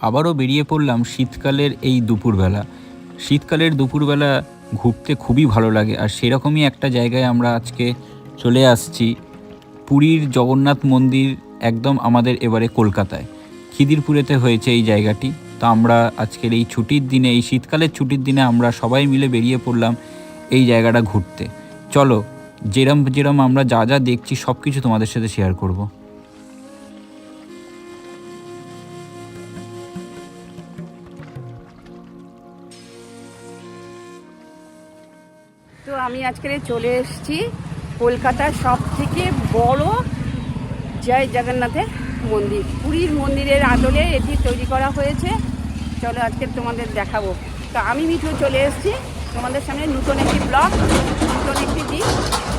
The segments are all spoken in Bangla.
আবারও বেরিয়ে পড়লাম শীতকালের এই দুপুরবেলা। শীতকালের দুপুরবেলা ঘুরতে খুবই ভালো লাগে, আর সেরকমই একটা জায়গায় আমরা আজকে চলে আসছি। পুরীর জগন্নাথ মন্দির একদম আমাদের এবারে কলকাতায় খিদিরপুরেতে হয়েছে এই জায়গাটি। তো আমরা আজকের এই ছুটির দিনে, এই শীতকালের ছুটির দিনে আমরা সবাই মিলে বেরিয়ে পড়লাম এই জায়গাটা ঘুরতে। চলো, যেরম যেরম আমরা যা যা দেখছি সব কিছু তোমাদের সাথে শেয়ার করব। তো আমি আজকে চলে এসেছি কলকাতার সব থেকে বড় জয় জগন্নাথের মন্দির। পুরীর মন্দিরের আদলে এটি তৈরি করা হয়েছে। চলো আজকে তোমাদের দেখাবো। তো আমি মিঠু চলে এসেছি তোমাদের সামনে নতুন একটি ব্লগ, নতুন একটি দিন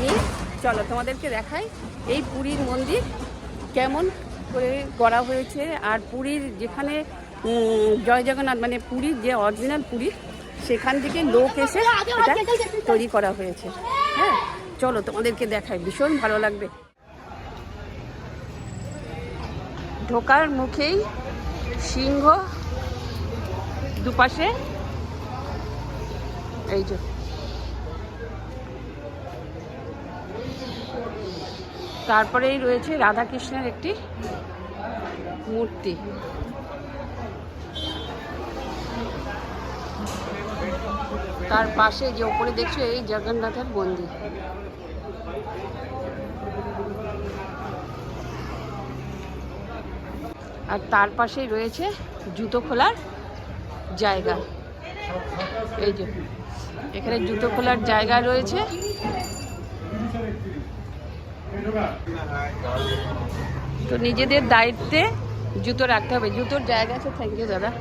নিয়ে। চলো তোমাদেরকে দেখাই এই পুরীর মন্দির কেমন করে গড়া হয়েছে। আর পুরীর যেখানে জয় জগন্নাথ মানে পুরীর যে অরিজিনাল পুরী, সেখান থেকে লোক এসে এটা তৈরি করা হয়েছে। হ্যাঁ, চলো তোমাদেরকে দেখাই, ভীষণ ভালো লাগবে। ঢোকার মুখেই সিংহ, দুপাশে এই যে তারপরেই রয়েছে রাধাকৃষ্ণের একটি মূর্তি। তার পাশে যে ওপরে দেখছো এই জগন্নাথের মন্দির। আর তার পাশেই রয়েছে জুতো খোলার জায়গা। এই যে এখানে জুতো খোলার জায়গা রয়েছে। তো নিজেদের দায়িত্বে জুতো রাখতে হবে। জুতোর জায়গা আছে। থ্যাংক ইউ দাদা।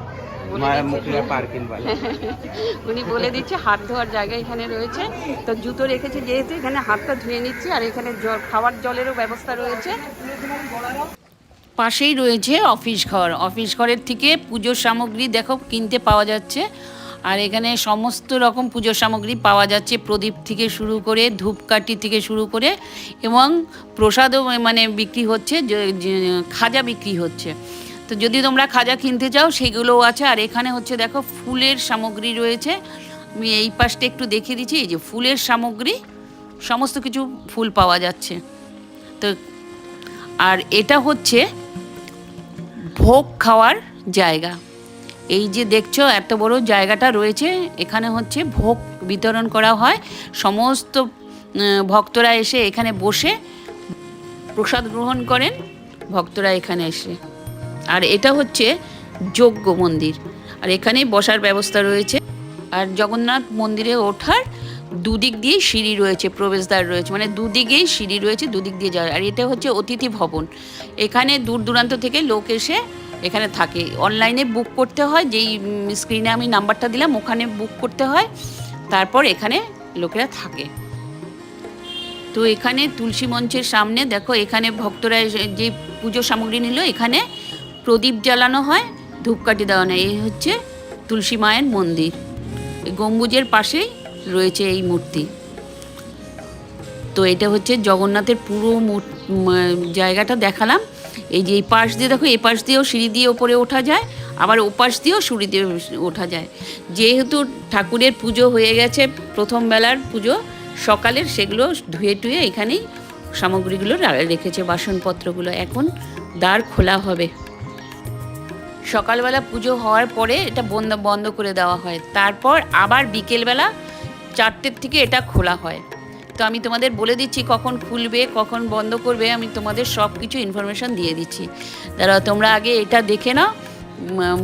উনি বলে দিচ্ছে হাত ধোয়ার জায়গা এখানে রয়েছে। তো জুতো রেখেছে যেহেতু এখানে হাতটা ধুয়ে নিচ্ছি। আর এখানে খাওয়ার জলেরও ব্যবস্থা রয়েছে। পাশেই রয়েছে অফিস ঘর। অফিস ঘরের থেকে পুজোর সামগ্রী দেখো কিনতে পাওয়া যাচ্ছে। আর এখানে সমস্ত রকম পুজোর সামগ্রী পাওয়া যাচ্ছে, প্রদীপ থেকে শুরু করে ধূপকাঠি থেকে শুরু করে, এবং প্রসাদও মানে বিক্রি হচ্ছে, খাজা বিক্রি হচ্ছে। তো যদি তোমরা খাজা কিনতে চাও সেগুলোও আছে। আর এখানে হচ্ছে দেখো ফুলের সামগ্রী রয়েছে। আমি এই পাশটা একটু দেখিয়ে দিচ্ছি। এই যে ফুলের সামগ্রী, সমস্ত কিছু ফুল পাওয়া যাচ্ছে। তো আর এটা হচ্ছে ভোগ খাওয়ার জায়গা। এই যে দেখছো এত বড় জায়গাটা রয়েছে, এখানে হচ্ছে ভোগ বিতরণ করা হয়। সমস্ত ভক্তরা এসে এখানে বসে প্রসাদ গ্রহণ করেন ভক্তরা এখানে এসে। আর এটা হচ্ছে যজ্ঞ মন্দির। আর এখানে বসার ব্যবস্থা রয়েছে। আর জগন্নাথ মন্দিরে ওঠার দুদিক দিয়ে সিঁড়ি রয়েছে, প্রবেশদ্বার রয়েছে, মানে দুদিকেই সিঁড়ি রয়েছে, দুদিক দিয়ে যাওয়ার। আর এটা হচ্ছে অতিথি ভবন। এখানে দূর দূরান্ত থেকে লোক এসে এখানে থাকে। অনলাইনে বুক করতে হয়, যেই স্ক্রিনে আমি নাম্বারটা দিলাম ওখানে বুক করতে হয়, তারপর এখানে লোকেরা থাকে। তো এখানে তুলসী মঞ্চের সামনে দেখো, এখানে ভক্তরা যে পুজো সামগ্রী নিল, এখানে প্রদীপ জ্বালানো হয়, ধূপকাঠি দেওয়া নেয়। এই হচ্ছে তুলসী মায়ের মন্দির। এই গম্বুজের পাশেই রয়েছে এই মূর্তি। তো এটা হচ্ছে জগন্নাথের পুরো জায়গাটা দেখালাম। এই যে এই পাশ দিয়ে দেখো, এই পাশ দিয়েও সিঁড়ি দিয়ে ওপরে ওঠা যায়, আবার ওপাশ দিয়েও সিঁড়ি দিয়ে ওঠা যায়। যেহেতু ঠাকুরের পুজো হয়ে গেছে, প্রথম বেলার পুজো সকালের, সেগুলো ধুয়ে টুয়ে এখানেই সামগ্রীগুলো রেখেছে, বাসনপত্রগুলো। এখন দ্বার খোলা হবে। সকালবেলা পুজো হওয়ার পরে এটা বন্ধ করে দেওয়া হয়। তারপর আবার বিকেলবেলা 4টের থেকে এটা খোলা হয়। তো আমি তোমাদের বলে দিচ্ছি কখন খুলবে, কখন বন্ধ করবে, আমি তোমাদের সব কিছু ইনফরমেশন দিয়ে দিচ্ছি। দাঁড়াও, তোমরা আগে এটা দেখে নাও।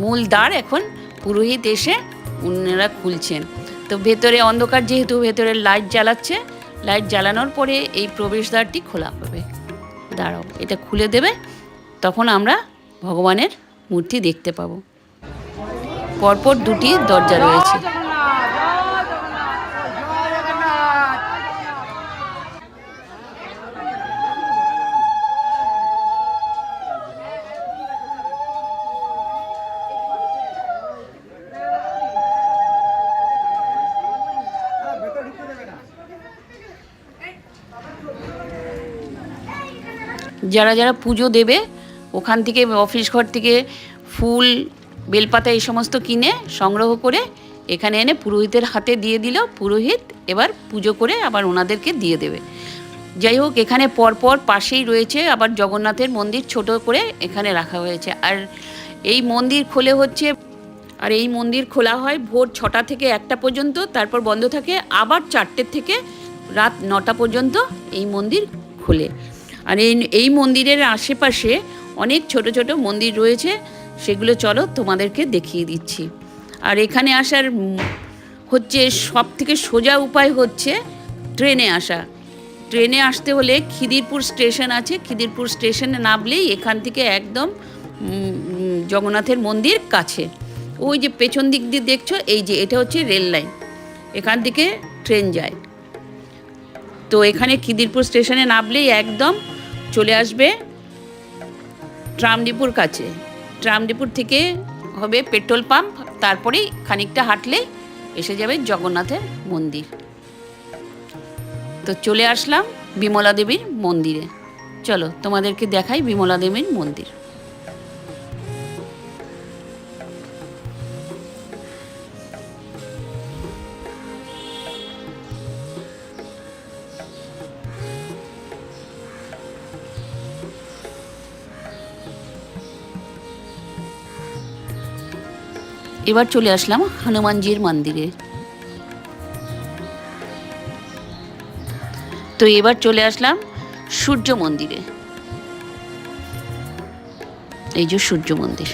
মূল দ্বার এখন পুরোহিত এসে ওনারা খুলছেন। তো ভেতরে অন্ধকার, যেহেতু ভেতরে লাইট জ্বালাচ্ছে, লাইট জ্বালানোর পরে এই প্রবেশদ্বারটি খোলা হবে। দাঁড়াও, এটা খুলে দেবে, তখন আমরা ভগবানের মূর্তি দেখতে পাবো। পরপর 2টি দরজা রয়েছে। যারা যারা পুজো দেবে ওখান থেকে, অফিস ঘর থেকে ফুল, বেলপাতা এই সমস্ত কিনে সংগ্রহ করে এখানে এনে পুরোহিতের হাতে দিয়ে দিল। পুরোহিত এবার পুজো করে আবার ওনাদেরকে দিয়ে দেবে। যাই হোক, এখানে পরপর পাশেই রয়েছে আবার জগন্নাথের মন্দির, ছোট করে এখানে রাখা হয়েছে। আর এই মন্দির খোলা হয় ভোর 6টা থেকে 1টা পর্যন্ত, তারপর বন্ধ থাকে আবার 4টে থেকে রাত 9টা পর্যন্ত এই মন্দির খোলে। আর এই মন্দিরের আশেপাশে অনেক ছোট ছোট মন্দির রয়েছে, সেগুলো চলো তোমাদেরকে দেখিয়ে দিচ্ছি। আর এখানে আসার হচ্ছে সব থেকে সোজা উপায় হচ্ছে ট্রেনে আসা। ট্রেনে আসতে হলে খিদিরপুর স্টেশন আছে, খিদিরপুর স্টেশনে নামলেই এখান থেকে একদম জগন্নাথের মন্দির কাছে। ওই যে পেছন দিক দিয়ে দেখছো, এই যে এটা হচ্ছে রেল লাইন, এখান থেকে ট্রেন যায়। তো এখানে খিদিরপুর স্টেশনে নামলেই একদম চলে আসবে ট্রামডিপুর কাছে। ট্রামডিপুর থেকে হবে পেট্রোল পাম্প, তারপরেই খানিকটা হাঁটলেই এসে যাবে জগন্নাথের মন্দির। তো চলে আসলাম বিমলা দেবীর মন্দিরে। চলো তোমাদেরকে দেখাই বিমলা দেবীর মন্দির। এবার চলে আসলাম হনুমানজির মন্দিরে। তো এবার চলে আসলাম সূর্য মন্দিরে। এই যে সূর্য মন্দির।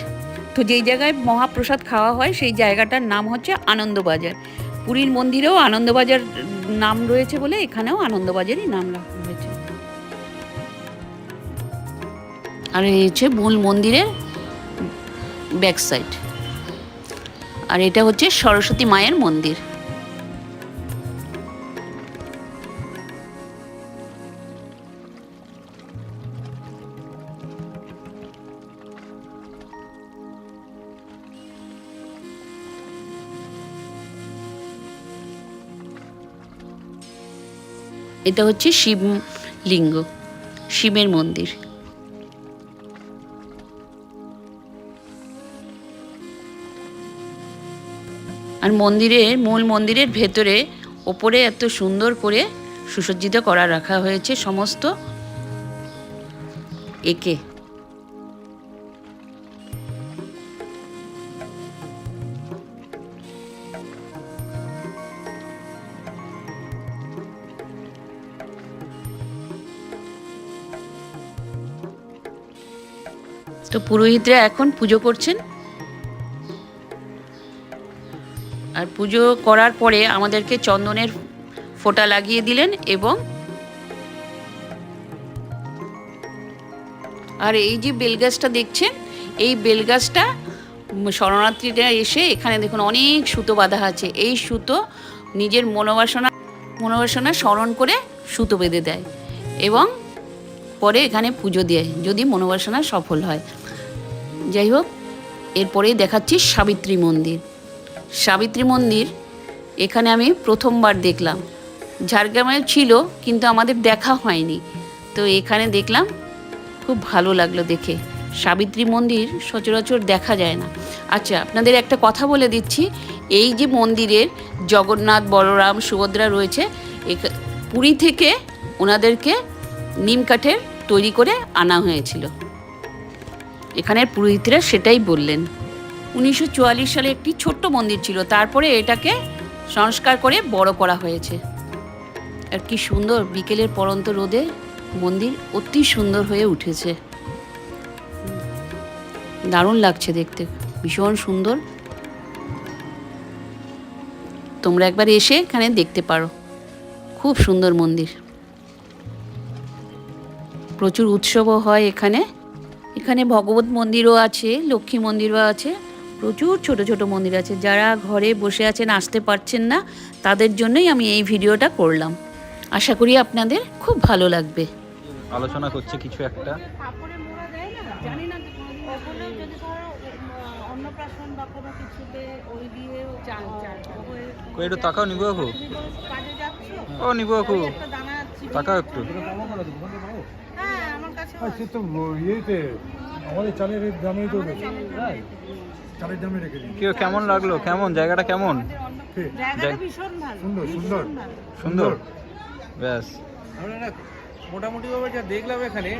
তো যেই জায়গায় মহাপ্রসাদ খাওয়া হয় সেই জায়গাটার নাম হচ্ছে আনন্দবাজার। পুরীর মন্দিরেও আনন্দবাজার নাম রয়েছে বলে এখানেও আনন্দবাজারই নাম রাখা হয়েছে। আর এই হচ্ছে মূল মন্দিরের ব্যাক সাইড। আর এটা হচ্ছে সরস্বতী মায়ের মন্দির। এটা হচ্ছে শিবলিঙ্গ, শিবের মন্দির। আর মূল মন্দিরের ভেতরে ওপরে এত সুন্দর করে সুসজ্জিত করা রাখা হয়েছে সমস্ত একে। তো পুরোহিতরা এখন পুজো করছেন। আর পুজো করার পরে আমাদেরকে চন্দনের ফোঁটা লাগিয়ে দিলেন। আর এই যে বেলগাছটা দেখছেন, এই বেলগাছটা শরণার্থীরা এসে এখানে দেখুন অনেক সুতো বাঁধা আছে। এই সুতো নিজের মনোবাসনা স্মরণ করে সুতো বেঁধে দেয় এবং পরে এখানে পুজো দেয় যদি মনোবাসনা সফল হয়। যাই হোক, এরপরেই দেখাচ্ছি সাবিত্রী মন্দির। সাবিত্রী মন্দির এখানে আমি প্রথমবার দেখলাম। ঝাড়গ্রামে ছিল কিন্তু আমাদের দেখা হয়নি। তো এখানে দেখলাম, খুব ভালো লাগলো দেখে। সাবিত্রী মন্দির সচরাচর দেখা যায় না। আচ্ছা, আপনাদের একটা কথা বলে দিচ্ছি, এই যে মন্দিরের জগন্নাথ, বলরাম, সুভদ্রা রয়েছে, পুরী থেকে ওনাদেরকে নিম কাঠের তৈরি করে আনা হয়েছিল। এখানের পুরোহিতরা সেটাই বললেন। 1944 সালে একটি ছোট্ট মন্দির ছিল, তারপরে এটাকে সংস্কার করে বড় করা হয়েছে। আর কি সুন্দর বিকেলের পড়ন্ত রোদে মন্দির অতি সুন্দর হয়ে উঠেছে। দারুণ লাগছে দেখতে, ভীষণ সুন্দর। তোমরা একবার এসে এখানে দেখতে পারো, খুব সুন্দর মন্দির। প্রচুর উৎসবও হয় এখানে। এখানে ভগবত মন্দিরও আছে, লক্ষ্মী মন্দিরও আছে, প্রচুর ছোট ছোট মন্দির আছে। যারা ঘরে বসে আছেন, আসতে পারছেন না, তাদের জন্যই আমি এই ভিডিওটা করলাম। আশা করি আপনাদের খুব ভালো লাগবে। আলোচনা করছে কিছু একটা। একটু তাকাও নিবো কাকু, ও নিবো কাকু তাকাও একটু। সে তো ইয়েতে আমাদের চালের দামেই তো চালের দামে রেখে দিন। কেমন লাগলো, কেমন জায়গাটা কেমন? জায়গাটা ভীষণ ভালো, সুন্দর সুন্দর ভীষণ ভালো। সুন্দর, ব্যাস। আমরা মোটামুটি ভাবে যা দেখলাম এখানে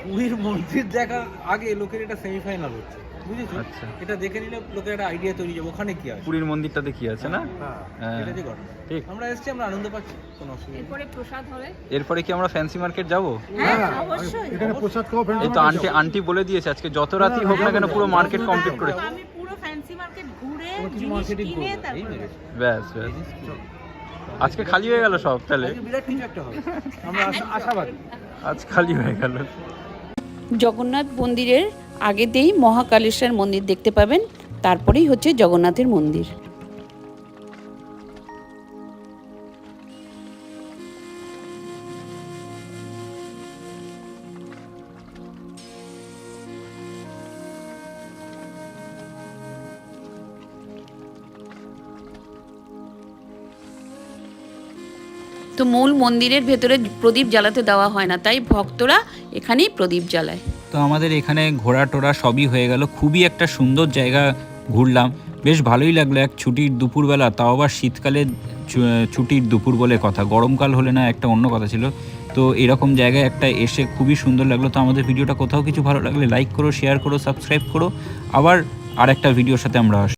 পুরীর মন্দির দেখার আগে লোকের এটা সেমিফাইনাল হচ্ছে, বুঝেছো? আচ্ছা। এটা দেখে নিলে লোকের একটা আইডিয়া তৈরি যাবে ওখানে কি আছে, পুরীর মন্দিরটাতে কি আছে না? হ্যাঁ হ্যাঁ, এটা যে ঘটনা। ঠিক। আমরা এসেছি, আমরা আনন্দ পাচ্ছি, কোনো অসুবিধা নেই। এরপরে প্রসাদ হবে। এরপরে কি আমরা ফ্যান্সি মার্কেট যাব? হ্যাঁ, হ্যাঁ, অবশ্যই। এখানে প্রসাদ খাওয়া এই তো আন্টি বলে দিয়েছে আজকে যত রাতই হোক না কেন পুরো মার্কেট কমপ্লিট করে। আমি পুরো ফ্যান্সি মার্কেট ঘুরে কোনো কিছু জিনিস মার্কেটিং কিনে করবো, এই তারপরে মেরেছে। ব্যাস ব্যাস, আজকে খালি হয়ে গেল সব তাহলে। আজকে বিরাট কিছু একটা হবে, আমরা আশাবাদী। আজ খালি হয়ে গেল। জগন্নাথ মন্দিরের আগেতেই মহাকালেশ্বর মন্দির দেখতে পাবেন, তারপরেই হচ্ছে জগন্নাথের মন্দির। তো মূল মন্দিরের ভেতরে প্রদীপ জ্বালাতে দেওয়া হয় না, তাই ভক্তরা এখানেই প্রদীপ জ্বালায়। তো আমাদের এখানে ঘোরা টোরা সবই হয়ে গেল। খুবই একটা সুন্দর জায়গা ঘুরলাম, বেশ ভালোই লাগলো। এক ছুটির দুপুরবেলা, তাও আবার শীতকালে ছুটির দুপুর বলে কথা, গরমকাল হলে না একটা অন্য কথা ছিল। তো এরকম জায়গায় একটা এসে খুবই সুন্দর লাগলো। তো আমাদের ভিডিওটা কোথাও কিছু ভালো লাগলে লাইক করো, শেয়ার করো, সাবস্ক্রাইব করো। আবার আর একটা ভিডিওর সাথে আমরা আসবো।